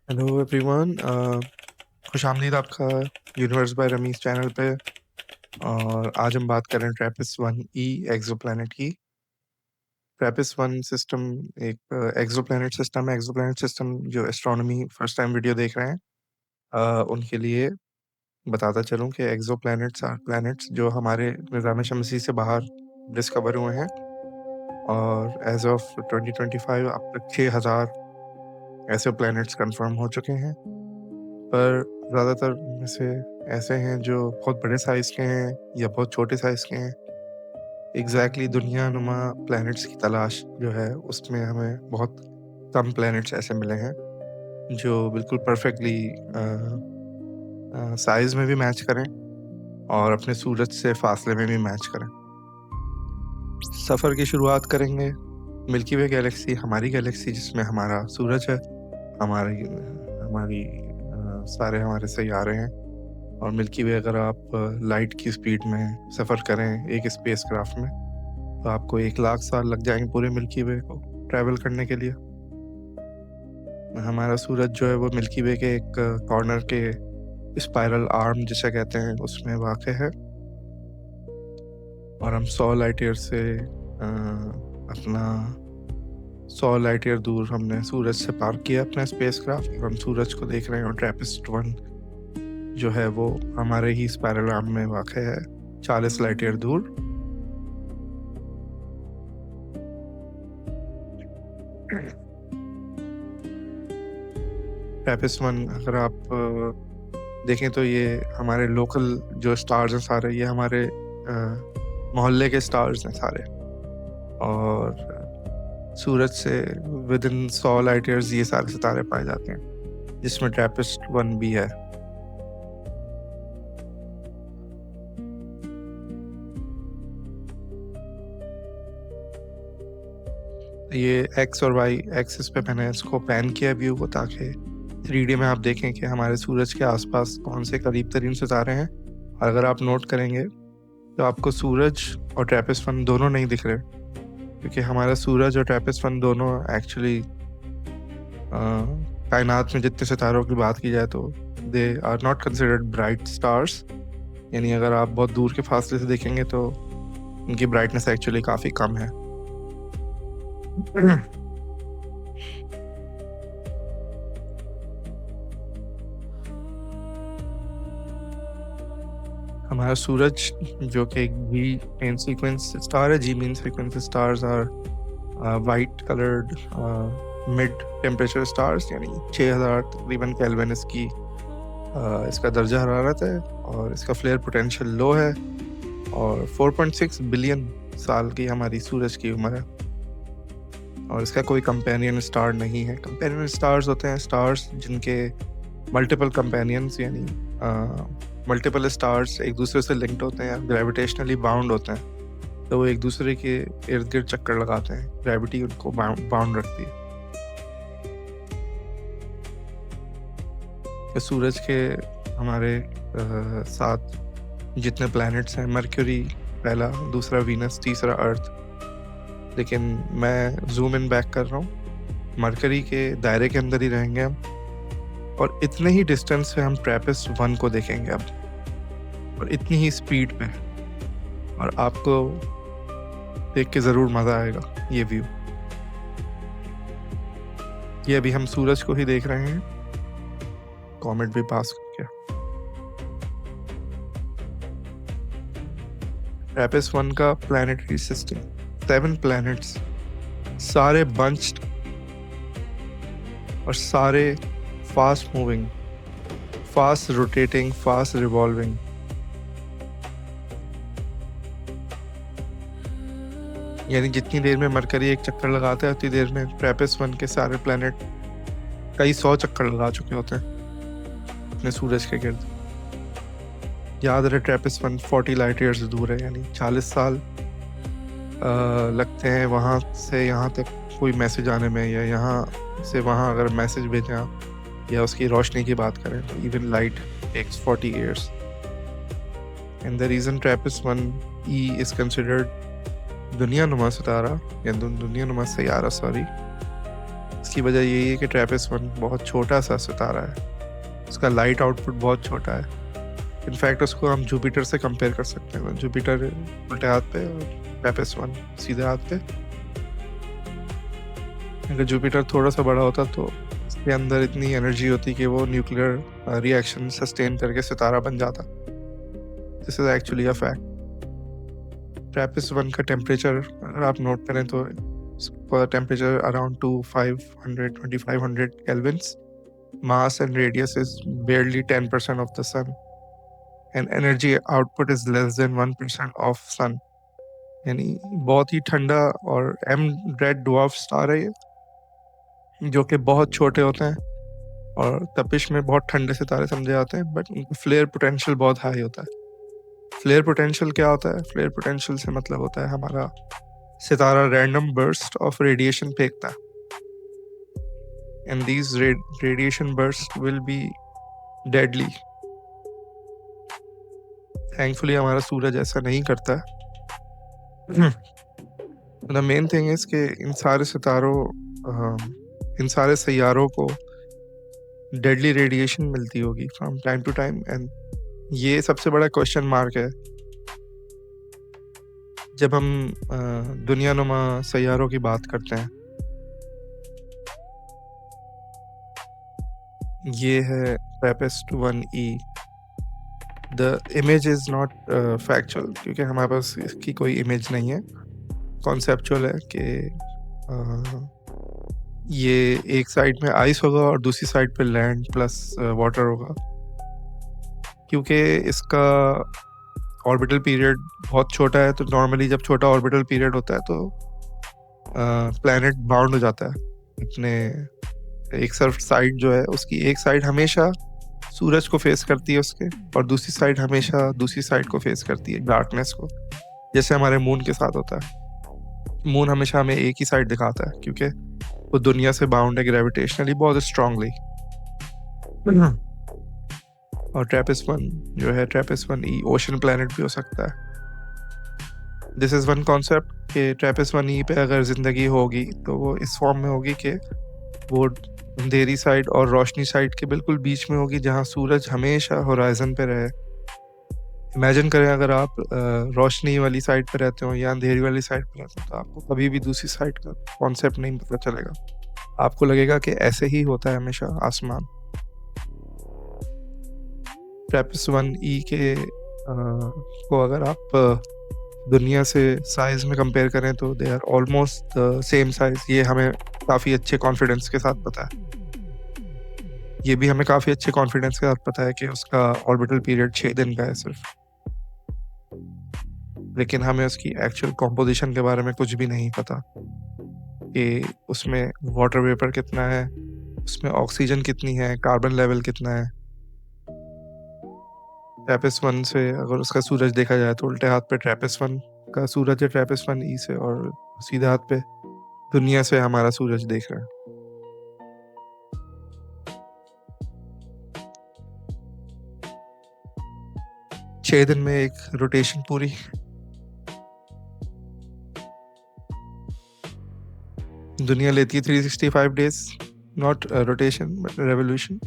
Hello everyone. खुश आमदीद आपका यूनिवर्स बाय रमीज चैनल पे। और आज हम बात कर रहे हैं ट्रैपिस वन ई एक्सोप्लैनेट की। ट्रैपिस वन सिस्टम एक एक्सोप्लैनेट सिस्टम है। एक्सोप्लैनेट सिस्टम जो एस्ट्रोनॉमी फर्स्ट टाइम वीडियो देख रहे हैं उनके लिए बताता चलूं कि एक्सोप्लैनेट्स आर प्लैनेट्स जो हमारे निज़ाम शमसी से बाहर डिस्कवर हुए हैं। और एज ऑफ 2025 अब तक 6000 ऐसे प्लैनेट्स कंफर्म हो चुके हैं। पर ज़्यादातर में से ऐसे हैं जो बहुत बड़े साइज़ के हैं या बहुत छोटे साइज़ के हैं। एग्जैक्टली दुनिया नुमा प्लैनेट्स की तलाश जो है उसमें हमें बहुत कम प्लैनेट्स ऐसे मिले हैं जो बिल्कुल परफेक्टली साइज़ में भी मैच करें और अपने सूरज से फासले में भी मैच करें। सफ़र की शुरुआत करेंगे मिल्की वे गैलेक्सी, हमारी गैलेक्सी जिसमें हमारा सूरज है, हमारी हमारी सारे हमारे सैयारे हैं। और मिल्की वे अगर आप लाइट की स्पीड में सफ़र करें एक स्पेस क्राफ्ट में तो आपको 1,00,000 साल लग जाएंगे पूरे मिल्की वे को ट्रैवल करने के लिए। हमारा सूरज जो है वो मिल्की वे के एक कॉर्नर के स्पाइरल आर्म जिसे कहते हैं उसमें वाक़ है। और हम 100 लाइट ईयर से अपना 100 लाइट ईयर दूर हमने सूरज से पार किया अपना स्पेस क्राफ्ट और हम सूरज को देख रहे हैं। और ट्रैपिस्ट वन जो है वो हमारे ही स्पाइरल आर्म में वाक़ है 40 लाइट ईयर दूर। ट्रैपिस्ट वन अगर आप देखें तो ये हमारे लोकल जो स्टार्स हैं सारे, ये हमारे मोहल्ले के स्टार्स हैं सारे। और सूरज से विद इन 100 लाइट ईयर्स ये सारे सितारे पाए जाते हैं जिसमें ट्रैपिस्ट वन भी है। ये एक्स और वाई एक्सिस पे मैंने इसको पैन किया व्यू को ताकि 3D में आप देखें कि हमारे सूरज के आसपास कौन से करीब तरीन सितारे हैं। और अगर आप नोट करेंगे तो आपको सूरज और ट्रैपिस्ट वन दोनों नहीं दिख रहे, क्योंकि हमारा सूरज और ट्रैपिस्ट वन दोनों एक्चुअली कायनात में जितने सितारों की बात की जाए तो they are not considered bright stars. यानी अगर आप बहुत दूर के फासले से देखेंगे तो उनकी ब्राइटनेस एक्चुअली काफ़ी कम है। हमारा सूरज जो कि एक जी मेन सीक्वेंस स्टार है। G main sequence stars are white coloured mid temperature stars, यानी 6000 तकरीबन केल्विन इसका दर्जा हरारत है और इसका फ्लेयर पोटेंशियल लो है। और 4.6 बिलियन साल की हमारी सूरज की उम्र है और इसका कोई कंपेनियन स्टार नहीं है। कंपेनियन स्टार्स होते हैं स्टार्स जिनके मल्टीपल कंपेनियंस यानी मल्टीपल स्टार्स एक दूसरे से लिंक्ड होते हैं, ग्रेविटेशनली बाउंड होते हैं, तो वो एक दूसरे के इर्द गिर्द चक्कर लगाते हैं, ग्रेविटी उनको बाउंड रखती है। तो सूरज के हमारे साथ जितने प्लैनेट्स हैं, मरक्यूरी पहला, दूसरा वीनस, तीसरा अर्थ। लेकिन मैं जूम इन बैक कर रहा हूँ, मरकरी के दायरे के अंदर ही रहेंगे हम और इतने ही डिस्टेंस पे हम ट्रैपिस्ट वन को देखेंगे अब और इतनी ही स्पीड पे, और आपको देख के ज़रूर मज़ा आएगा ये व्यू। ये अभी हम सूरज को ही देख रहे हैं, कॉमेट भी पास कर गया। ट्रैपिस्ट वन का प्लैनेटरी सिस्टम 7 प्लैनेट्स, सारे बंच्ड और सारे fast moving, fast rotating, fast revolving. यानी जितनी देर में मरकरी एक चक्कर लगाता है उतनी देर में ट्रैपिस्ट वन के सारे प्लैनेट कई 100 चक्कर लगा चुके होते हैं अपने सूरज के गिर्द। याद रहे ट्रैपिस्ट वन 40 लाइट ईयर्स दूर है, यानी 40 साल लगते हैं वहाँ से यहाँ तक कोई मैसेज आने में, या यहाँ से वहाँ अगर मैसेज भेजें आप या उसकी रोशनी की बात करें तो even light takes 40 years। And the reason Trappist one E is considered दुनिया नुमा सितारा या दुनिया नुमा सैयारा इसकी वजह यही है कि ट्रैपिस्ट-1 बहुत छोटा-सा सितारा है। उसका लाइट आउटपुट बहुत छोटा है। इनफैक्ट उसको हम जुपिटर से कंपेयर कर सकते हैं। जुपिटर उल्टे हाथ पे और ट्रैपिस्ट-1 सीधे हाथ पे। अगर जुपिटर थोड़ा-सा बड़ा होता तो उसके अंदर इतनी एनर्जी होती कि वो न्यूक्लियर रिएक्शन सस्टेन करके सितारा बन जाता। This is actually a fact. TRAPPIST-1 का टेम्परेचर अगर आप नोट करें तो इसका temperature around 2500 Kelvin's. Mass and radius is barely 10% of the sun, and energy output is less than 1% of sun. यानी बहुत ही ठंडा और M रेड ड्वार्फ स्टार है ये, जो कि बहुत छोटे होते हैं और तपिश में बहुत ठंडे सितारे समझे जाते हैं, बट उनका फ्लेयर पोटेंशियल बहुत हाई होता है। फ्लेयर पोटेंशियल क्या होता है? फ्लेयर पोटेंशियल से मतलब होता है हमारा सितारा रैंडम बर्स्ट ऑफ रेडिएशन फेंकता है, and these radiation bursts will be deadly. Thankfully हमारा सूरज ऐसा नहीं करता। The main thing is कि इन सारे सितारों इन सारे सैयारों को डेडली रेडिएशन मिलती होगी from time to time, and ये सबसे बड़ा क्वेश्चन मार्क है जब हम दुनिया नुमा सैयारों की बात करते हैं। ये है TRAPPIST-1e। The image is not factual, क्योंकि हमारे पास इसकी कोई इमेज नहीं है। कॉन्सेप्चुअल है कि ये एक साइड में आइस होगा और दूसरी साइड पे लैंड प्लस वाटर होगा। क्योंकि इसका ऑर्बिटल पीरियड बहुत छोटा है, तो नॉर्मली जब छोटा ऑर्बिटल पीरियड होता है तो प्लैनेट बाउंड हो जाता है अपने एक तरफ। साइड जो है उसकी एक साइड हमेशा सूरज को फेस करती है उसके, और दूसरी साइड हमेशा दूसरी साइड को फेस करती है डार्कनेस को, जैसे हमारे मून के साथ होता है। मून हमेशा हमें एक ही साइड दिखाता है क्योंकि वो दुनिया से बाउंड है ग्रेविटेशनली बहुत स्ट्रांगली। और TRAPPIST-1 जो है TRAPPIST-1e ओशन प्लैनेट भी हो सकता है। दिस इज़ वन कॉन्सेप्ट कि TRAPPIST-1e पे अगर ज़िंदगी होगी तो वो इस फॉर्म में होगी कि वो अंधेरी साइड और रोशनी साइड के बिल्कुल बीच में होगी, जहाँ सूरज हमेशा होराइजन पे रहे। इमेजिन करें अगर आप रोशनी वाली साइड पे रहते हो या अंधेरी वाली साइड पे रहते हो, तो आपको कभी भी दूसरी साइड का कॉन्सेप्ट नहीं पता चलेगा। आपको लगेगा कि ऐसे ही होता है हमेशा आसमान। TRAPPIST-1e के को अगर आप दुनिया से साइज में कंपेयर करें तो they are almost the same size. ये हमें काफ़ी अच्छे कॉन्फिडेंस के साथ पता है। ये भी हमें काफ़ी अच्छे कॉन्फिडेंस के साथ पता है कि उसका ऑर्बिटल पीरियड 6 दिन का है सिर्फ। लेकिन हमें उसकी एक्चुअल कॉम्पोजिशन के बारे में कुछ भी नहीं पता कि उसमें वाटर वेपर कितना है, उसमें ऑक्सीजन कितनी है, कार्बन लेवल कितना है। TRAPPIST-1 से अगर उसका सूरज देखा जाए तो उल्टे हाथ पे TRAPPIST-1 का सूरज है TRAPPIST-1e से, और सीधे हाथ पे दुनिया से हमारा सूरज देख रहे हैं। छह दिन में एक रोटेशन पूरी। दुनिया लेती है 365 days, not rotation but revolution.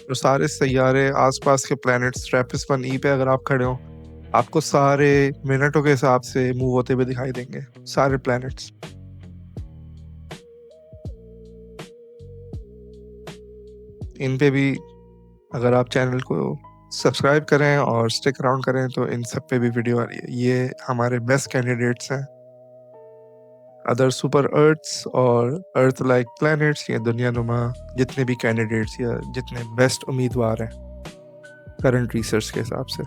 और सारे सैयारे आसपास के प्लैनेट्स TRAPPIST-1e पे अगर आप खड़े हो, आपको सारे मिनटों के हिसाब से मूव होते हुए दिखाई देंगे सारे प्लैनेट्स। इन पे भी अगर आप चैनल को सब्सक्राइब करें और स्टिक अराउंड करें तो इन सब पे भी वीडियो आ रही है। ये हमारे बेस्ट कैंडिडेट्स हैं। अदर सुपर अर्थ्स और अर्थ लाइक प्लैनेट्स या दुनिया नुमा जितने भी कैंडिडेट्स या जितने बेस्ट उम्मीदवार हैं करंट रिसर्च के हिसाब से।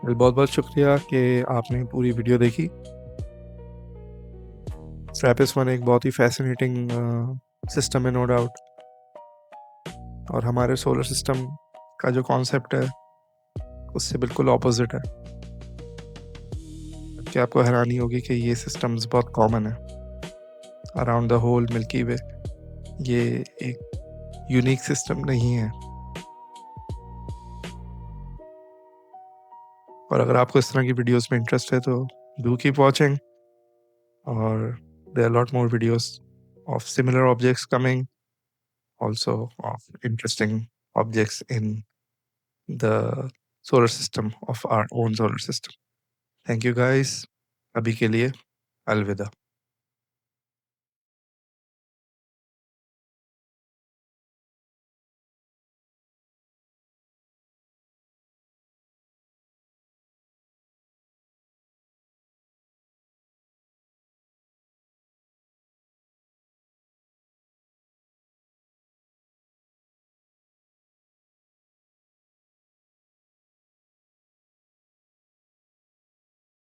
बहुत बहुत शुक्रिया कि आपने पूरी वीडियो देखी। TRAPPIST-1 एक बहुत ही फैसिनेटिंग सिस्टम है, नो डाउट, और हमारे सोलर सिस्टम का जो कॉन्सेप्ट है उससे बिल्कुल ऑपोजिट है। कि आपको हैरानी होगी कि ये सिस्टम्स बहुत कॉमन है अराउंड द होल मिल्की वे। ये एक यूनिक सिस्टम नहीं है। और अगर आपको इस तरह की वीडियोस में इंटरेस्ट है तो डू कीप वॉचिंग, और there are lot more videos of similar objects coming, also of interesting objects in the solar system of our own solar system. Thank you guys. अभी के लिए अलविदा।